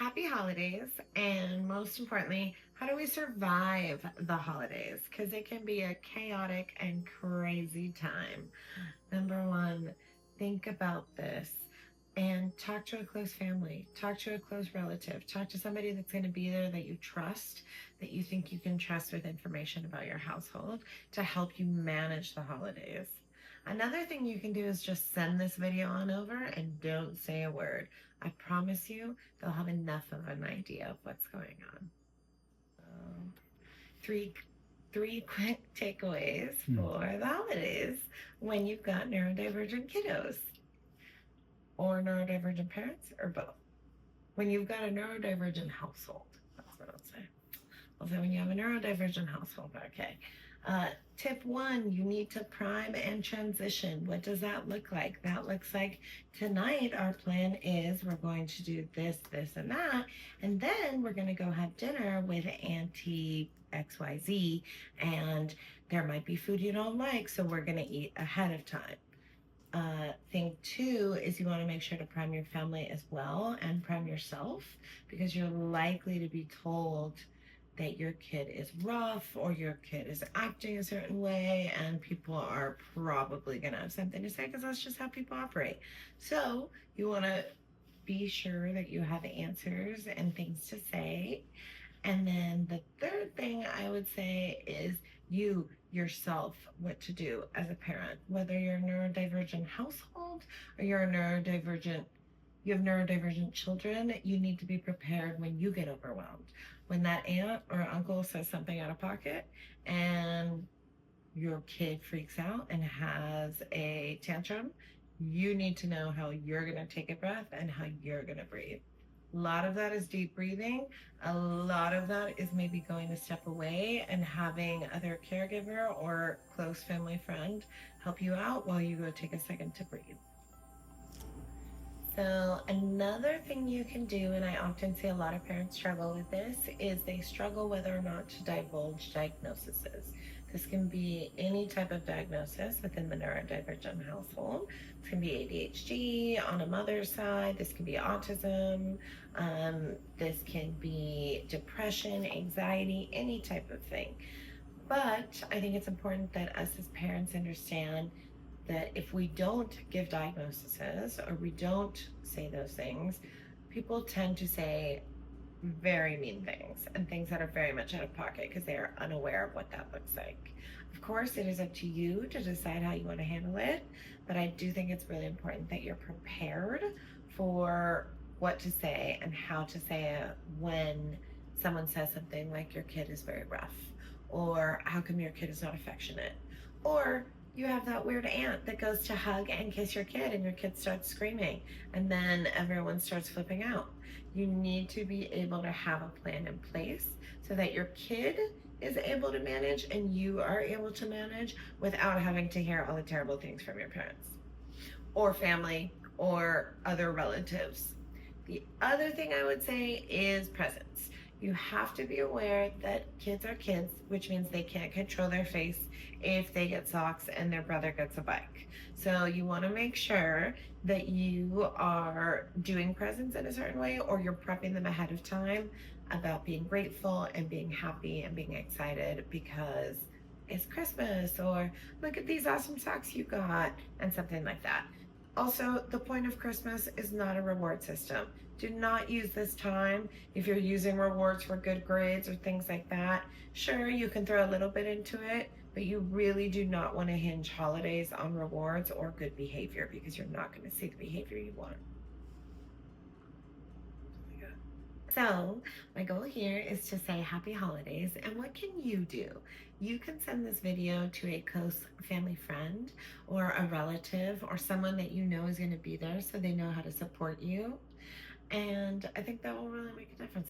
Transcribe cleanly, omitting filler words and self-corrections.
happy holidays, and most importantly, how do we survive the holidays? Because it can be a chaotic and crazy time. Number one, think about this and talk to a close family, talk to a close relative, talk to somebody that's going to be there that you trust, that you think you can trust with information about your household to help you manage the holidays. Another thing you can do is just send this video on over and don't say a word. I promise you they'll have enough of an idea of what's going on. Um, three three quick takeaways for the holidays when you've got neurodivergent kiddos or neurodivergent parents or both. When you've got a neurodivergent household, that's what I'll say. I'll say when you have a neurodivergent household, okay. Tip one, you need to prime and transition. What does that look like? That looks like tonight our plan is we're going to do this, this, and that, and then we're going to go have dinner with Auntie XYZ, and there might be food you don't like, so we're going to eat ahead of time. Thing two is you want to make sure to prime your family as well and prime yourself, because you're likely to be told that your kid is rough or your kid is acting a certain way, and people are probably going to have something to say because that's just how people operate. So you want to be sure that you have answers and things to say. And then the third thing I would say is you yourself what to do as a parent, whether you're a neurodivergent household or you have neurodivergent children. You need to be prepared when you get overwhelmed. When that aunt or uncle says something out of pocket and your kid freaks out and has a tantrum, you need to know how you're going to take a breath and how you're going to breathe. A lot of that is deep breathing. A lot of that is maybe going a step away and having other caregiver or close family friend help you out while you go take a second to breathe. So another thing you can do, and I often see a lot of parents struggle with this, is they struggle whether or not to divulge diagnoses. This can be any type of diagnosis within the neurodivergent household. This can be ADHD on a mother's side. This can be autism. This can be depression, anxiety, any type of thing. But I think it's important that us as parents understand that if we don't give diagnoses or we don't say those things, people tend to say very mean things and things that are very much out of pocket because they are unaware of what that looks like. Of course, it is up to you to decide how you want to handle it, but I do think it's really important that you're prepared for what to say and how to say it when someone says something like your kid is very rough, or how come your kid is not affectionate, or you have that weird aunt that goes to hug and kiss your kid and your kid starts screaming and then everyone starts flipping out. You need to be able to have a plan in place so that your kid is able to manage and you are able to manage without having to hear all the terrible things from your parents or family or other relatives. The other thing I would say is presence. You have to be aware that kids are kids, which means they can't control their face if they get socks and their brother gets a bike. So you want to make sure that you are doing presents in a certain way, or you're prepping them ahead of time about being grateful and being happy and being excited because it's Christmas, or look at these awesome socks you got, and something like that. Also, the point of Christmas is not a reward system. Do not use this time if you're using rewards for good grades or things like that. Sure, you can throw a little bit into it, but you really do not want to hinge holidays on rewards or good behavior because you're not going to see the behavior you want. So my goal here is to say happy holidays, and what can you do? You can send this video to a close family friend or a relative or someone that you know is going to be there so they know how to support you. And I think that will really make a difference.